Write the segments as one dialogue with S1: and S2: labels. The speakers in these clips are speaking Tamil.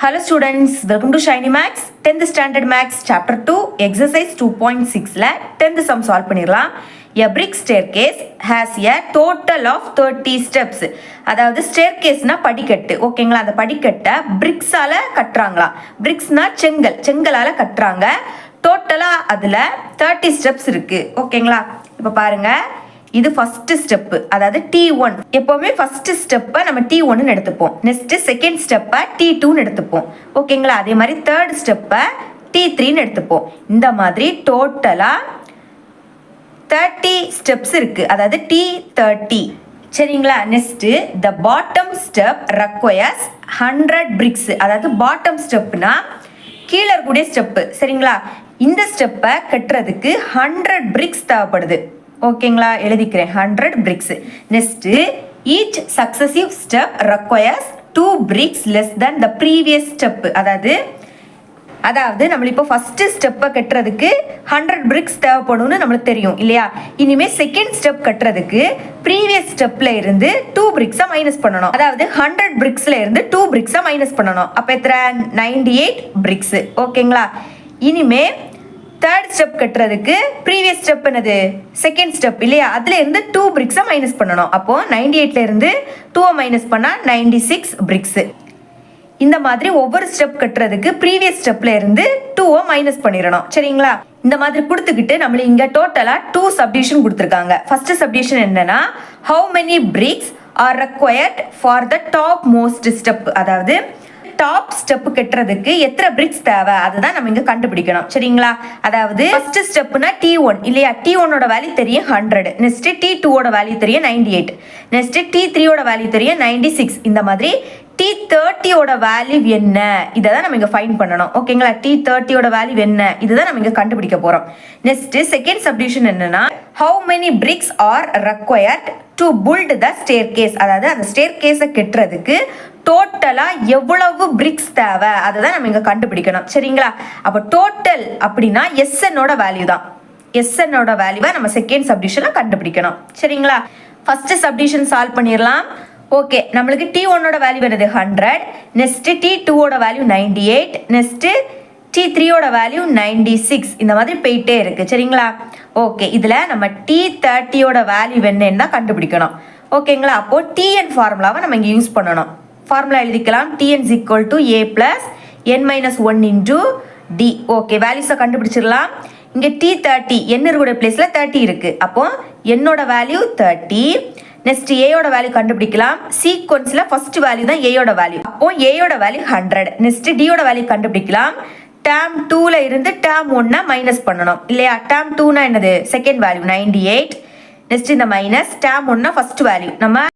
S1: Hello students, welcome to Shiny Max 10th Standard Max Chapter 2 Exercise 2.6ல 10th sum solve பண்ணிரலாம். A brick staircase has a total of 30 steps. அதாவது staircaseனா படிக்கட்டு. ஓகேங்களா, அந்த படிக்கட்டை பிரிக்ஸால கட்டுறாங்களா. பிரிக்ஸ்னா செங்கலால கட்டுறாங்க. டோட்டலா அதுல 30 ஸ்டெப்ஸ் இருக்கு. ஓகேங்களா, இப்ப பாருங்க, இது ஃபர்ஸ்ட் ஸ்டெப், அதாவது T1. எப்பவுமே ஃபர்ஸ்ட் ஸ்டெப்பை நம்ம T1 எடுத்துப்போம். நெக்ஸ்ட் செகண்ட் ஸ்டெப்பை T2 எடுத்துப்போம். ஓகேங்களா, அதே மாதிரி தேர்ட் ஸ்டெப்பை T3 எடுத்துப்போம். இந்த மாதிரி டோட்டலா 30 ஸ்டெப்ஸ் இருக்கு, அதாவது T30. சரிங்களா, next the bottom step requires 100 BRICS. அதாவது பாட்டம் ஸ்டெப்னா கீழே இருக்கக்கூடிய ஸ்டெப்பு. சரிங்களா, இந்த ஸ்டெப்பை கட்டுறதுக்கு 100 பிரிக்ஸ் தேவைப்படுது. ஓகேங்களா, எழுதிக்கிறேன் 100 BRICS. Next each successive step requires 2 BRICS less than the previous step. அதாவது நம்ம இப்போ ஃபர்ஸ்ட் ஸ்டெப்பை கட்டுறதுக்கு 100 பிரிக்ஸ் தேவைப்படும்னு நம்மளுக்கு தெரியும் இல்லையா. இனிமேல் செகண்ட் ஸ்டெப் கட்டுறதுக்கு ப்ரீவியஸ் ஸ்டெப்ல இருந்து 2 பிரிக்ஸை மைனஸ் பண்ணணும். அதாவது 100 பிரிக்ஸ்ல இருந்து 2 பிரிக்ஸை மைனஸ் பண்ணணும். அப்போ எத்தனை? 98 பிரிக்ஸ். ஓகேங்களா, இனிமே தேர்ட் ஸ்டெப் கட்டுறதுக்கு ப்ரீவியஸ் ஸ்டெப் என்னது? செகண்ட் ஸ்டெப் இல்லையா, அதுல இருந்து 2 பிரிக்ஸை மைனஸ் பண்ணணும். அப்போ 98ல இருந்து 2 மைனஸ் பண்ணா 96 பிரிக்ஸ். இந்த மாதிரி ஒவ்வொரு ஸ்டெப் கட்டுறதுக்கு ப்ரீவியஸ் ஸ்டெப்ல இருந்து 2 மைனஸ் பண்ணிடணும். சரிங்களா, இந்த மாதிரி கொடுத்துக்கிட்டு நம்மள இங்க டோட்டலா 2 சப்டிவிஷன் கொடுத்துருக்காங்க. ஃபர்ஸ்ட் சப்டிவிஷன் என்னன்னா, how many bricks are required for the top most step. அதாவது டாப் ஸ்டெப் கட்டுறதுக்கு எத்தனை பிரிக்ஸ் தேவை அதுதான் நம்ம இங்க கண்டுபிடிக்கணும். சரிங்களா, அதாவது ஃபர்ஸ்ட் ஸ்டெப்னா T1 இல்லையா, T1 ஓட வேல்யூ தெரியும் 100. நெக்ஸ்ட் T2 ஓட வேல்யூ தெரியும் 98. நெக்ஸ்ட் T3 ஓட வேல்யூ தெரியும் 96. இந்த மாதிரி T30 ஓட வேல்யூ என்ன, இதை தான் நம்ம இங்க ஃபைண்ட் பண்ணணும். ஓகேங்களா, T30 ஓட வேல்யூ என்ன, இதுதான் நம்ம இங்க கண்டுபிடிக்க போறோம். நெக்ஸ்ட் செகண்ட் சப்டிவிஷன் என்னன்னா, how many bricks are required to build the staircase. அதாவது அந்த ஸ்டேர்கேஸை கட்டுறதுக்கு டோட்டலா எவ்வளவு பிரிக்ஸ் தேவை அதை நம்ம இங்க கண்டுபிடிக்கணும். சரிங்களா, அப்ப டோட்டல் அப்படின்னா SNஓட வேல்யூ தான். SNஓட வேல்யூவை நம்ம செகண்ட் சப்டிவிஷனை கண்டுபிடிக்கணும். சரிங்களா, ஃபர்ஸ்ட் சப்டிவிஷன் சால்வ் பண்ணிடலாம். ஓகே, நம்மளுக்கு T1ஓட வேல்யூ என்னது? 100. நெக்ஸ்ட் T2ஓட வேல்யூ 98. நெக்ஸ்ட் T3ஓட வேல்யூ 96. இந்த மாதிரி போயிட்டே இருக்கு. சரிங்களா, ஓகே, இதுல நம்ம T30ஓட வேல்யூ என்னன்னு தான் கண்டுபிடிக்கணும். ஓகேங்களா, அப்போ TN ஃபார்முலாவை நம்ம இங்க யூஸ் பண்ணணும். ஃபார்முலா எழுதிக்கலாம். TN is equal to A plus N minus 1 into D. Okay, வேல்யூஸை கண்டுபிடிச்சிடலாம். இங்க T30 N இருக்கிற பிளேஸ்ல 30 இருக்கு. அப்போ என்னோட வேல்யூ 30. நெக்ஸ்ட் ஏயோட வேல்யூ கண்டுபிடிக்கலாம். சீக்வன்ஸ்ல ஃபர்ஸ்ட் வேல்யூ தான் ஏயோட வேல்யூ. அப்போ ஏயோட வேல்யூ 100. நெக்ஸ்ட் டியோட வேல்யூ கண்டுபிடிக்கலாம். டேர்ம் 2ல இருந்து டேர்ம் 1 மைனஸ் பண்ணணும் இல்லையா. டேர்ம் 2னா என்னது? Second value 98. நெக்ஸ்ட் இந்த மைனஸ் டேர்ம் 1 ஃபர்ஸ்ட் வேல்யூ. நம்ம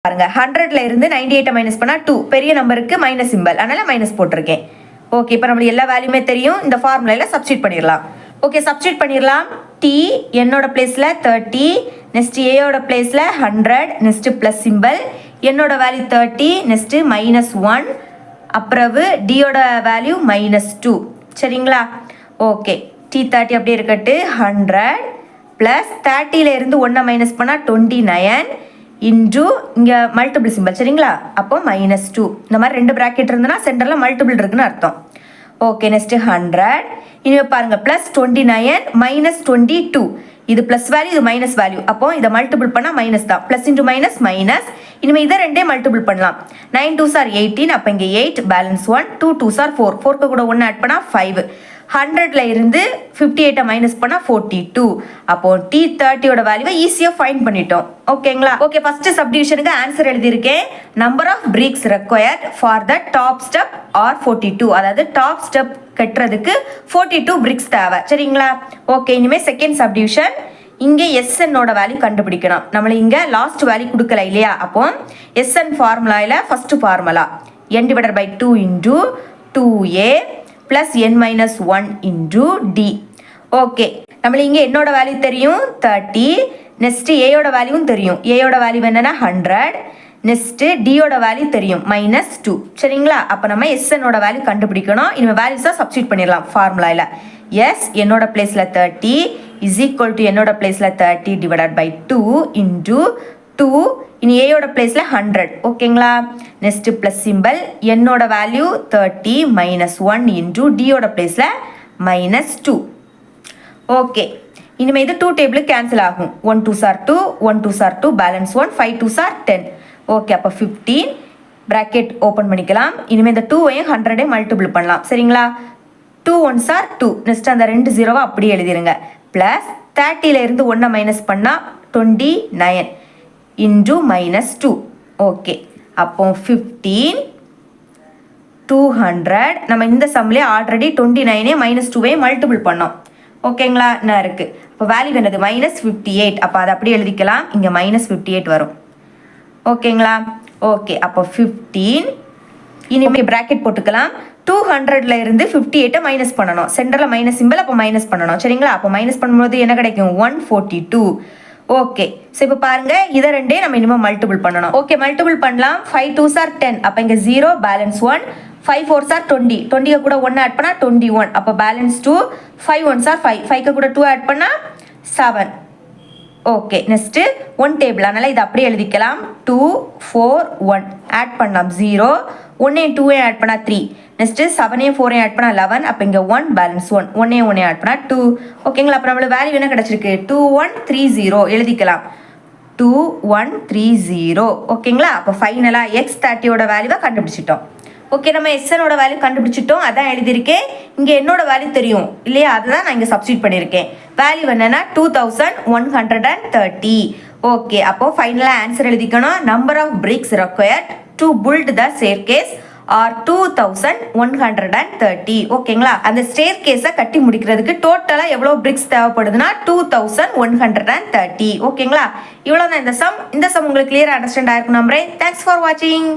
S1: பாருங்க 100ல இருந்து 98 மைனஸ் பண்ணா 2, பெரிய நம்பருக்கு மைனஸ் சிம்பல், அதனால மைனஸ் போட்டிருக்கேன். ஓகே, இப்போ நம்மளுக்கு எல்லா வேல்யூமே தெரியும். இந்த ஃபார்முலால சப்ஸ்டிட் பண்ணிடலாம். ஓகே, சப்ஸ்டிட் பண்ணிடலாம். T என்னோட பிளேஸ்ல 30. நெக்ஸ்ட் ஏயோட பிளேஸ்ல 100. நெக்ஸ்ட் பிளஸ் சிம்பல், என்னோட வேல்யூ 30. நெக்ஸ்ட் மைனஸ் 1, அப்புறம் டியோட வேல்யூ -2. சரிங்களா, ஓகே, T30 அப்படியே இருக்கட்டு. 100 பிளஸ் 30ல இருந்து 1 மைனஸ் பண்ணா 29 இன்டு இங்க மல்டிபிள் சிம்பல். சரிங்களா, அப்போ -2. இந்த மாதிரி 2 பிராக்கெட் இருந்ததுன்னா சென்டர்ல மல்டிபிள் இருக்குன்னு அர்த்தம். Okay, next 100. இனிமே பாருங்க +29 -22. இது பிளஸ் வேல்யூ, இது மைனஸ் வேல்யூ. அப்போ இதை மல்டிபிள் பண்ணா மைனஸ் தான். Plus into minus minus. இனிமே இதை ரெண்டே மல்டிபிள் பண்ணலாம். 9 2s are 18. அப்போ இங்கே 8 பேலன்ஸ் 1. 2 2s are 4. 4க்கு கூட 1 ஆட் பண்ணா 5. 100ல இருந்து 58 மைனஸ் பண்ணா 42. அப்போ T30ஓட வேல்யூவை ஈஸியா ஃபைண்ட் பண்ணிட்டோம். ஓகேங்களா, ஓகே, ஃபர்ஸ்ட் சப்டிவிஷனுக்கு ஆன்சர் எழுதியிருக்கேன். Number of bricks required for the top step are 42. அதாவது டாப் ஸ்டெப் கட்டுறதுக்கு 42 பிரிக்ஸ் தேவை. சரிங்களா, ஓகே, இனிமே செகண்ட் சப்டிவிஷன். இங்கே SNஓட வேல்யூ கண்டுபிடிக்கணும். நம்மள இங்க லாஸ்ட் வேல்யூ கொடுக்கல இல்லையா. அப்போ SN ஃபார்முலால first formula n divided by 2 into 2a plus n minus 1 into d. Okay, நம்மள இங்க என்னோட வேல்யூ தெரியும் 30. நெக்ஸ்ட் ஏயோட வேல்யூவும் தெரியும். ஏயோட வேல்யூ என்னன்னா 100. நெக்ஸ்ட் டியோட வேல்யூ தெரியும் -2. சரிங்களா, அப்ப நம்ம SNஓட வேல்யூ கண்டுபிடிக்கணும். இனிமே வேல்யூஸை சப்ஸ்டிட் பண்ணிடலாம் ஃபார்முலால. எஸ் என்னோட பிளேஸ்ல 30 is equal to என்னோட பிளேஸ்ல 30 divided by 2 into 2 இனி ஏயோட பிளேஸில் 100 ஓகேங்களா. நெக்ஸ்ட் ப்ளஸ் சிம்பிள், என்னோட வேல்யூ 30 மைனஸ் 1 இன்டூ டியோட பிளேஸில் -2. ஓகே, இனிமேல் இது 2 டேபிளுக்கு கேன்சல் ஆகும். 1 2s are 2, 1 2s are 2, balance 1, 5 2s are 10. Okay, அப்போ 15 ப்ராக்கெட் ஓப்பன் பண்ணிக்கலாம். இனிமேல் இந்த 2வையும் 100ஐயும் மல்டிபிள் பண்ணலாம். சரிங்களா. 2 1s are 2. நெக்ஸ்ட் அந்த 2 0 அப்படியே எழுதிருங்க. ப்ளஸ் 30ல இருந்து 1 மைனஸ் பண்ணால் 29 இன்டூ -2. ஓகே, அப்போ 15 200. நம்ம இந்த சம்லேயே ஆல்ரெடி 29 -2வையும் மல்டிபிள் பண்ணோம். ஓகேங்களா, என்ன இருக்குது. அப்போ வேல்யூ என்னது -58. அப்போ அதை அப்படியே எழுதிக்கலாம். இங்கே -58 வரும். ஓகேங்களா. ஓகே, அப்போ 15 இனிமேல் ப்ராக்கெட் போட்டுக்கலாம். 200ல இருந்து 58 மைனஸ் பண்ணணும். சென்டரில் மைனஸ் சிம்பிள், அப்போ மைனஸ் பண்ணணும். சரிங்களா. அப்போ மைனஸ் பண்ணும்போது என்ன கிடைக்கும் 142. ஓகே, ஸோ இப்போ பாருங்க, இதை ரெண்டே நம்ம இனிமேல் மல்டிபிள் பண்ணணும். ஓகே, மல்டிபிள் பண்ணலாம். 5 2s are 10. அப்போ இங்கே 0 பேலன்ஸ் 1, 5 4s are 20. 20 கூட 1 ஆட் பண்ணால் 21. அப்போ பேலன்ஸ் 2, 5 1s are 5. 5 கூட 2 ஆட் பண்ணால் 7. ஓகே, நெக்ஸ்ட்டு 1 டேபிள், அதனால் இதை அப்படியே எழுதிக்கலாம். 2 4 1 ஆட் பண்ணலாம் 0, 1 2 ஆட் பண்ணால் 3. நெக்ஸ்ட்டு 7 4 ஆட் பண்ணால் 11. அப்போ இங்கே 1 பேலன்ஸ் 1, 1 ஆட் பண்ணால் 2. ஓகேங்களா. அப்போ நம்மளுக்கு வேல்யூ என்ன கிடச்சிருக்கு 2130 எழுதிக்கலாம். 2130. ஓகேங்களா. அப்போ ஃபைனலாக x30யோட வேல்யூவை கண்டுபிடிச்சிட்டோம். ஓகே, நம்ம எஸ்எனோட வேல்யூ கண்டுபிடிச்சிட்டோம். அதான் எழுதியிருக்கேன். இங்கே என்னோட வேல்யூ தெரியும் இல்லையா, அதுதான் நான் இங்கே சப்ஸ்டியூட் பண்ணியிருக்கேன். வேல்யூ என்னன்னா 2130. ஓகே, அப்போ ஃபைனலாக ஆன்சர் எழுதிக்கணும். Number of bricks required to build the staircase are 2130. ஓகேங்களா. அந்த ஸ்டேர்கேஸை கட்டி முடிக்கிறதுக்கு டோட்டலாக எவ்வளோ பிரிக்ஸ் தேவைப்படுதுன்னா 2130. ஓகேங்களா. இவ்வளோ தான் இந்த சம். இந்த சம் உங்களுக்கு கிளியராக அண்டர்ஸ்டாண்ட் ஆயிருக்கும் நம்புறேன். தேங்க்ஸ் ஃபார் வாட்சிங்.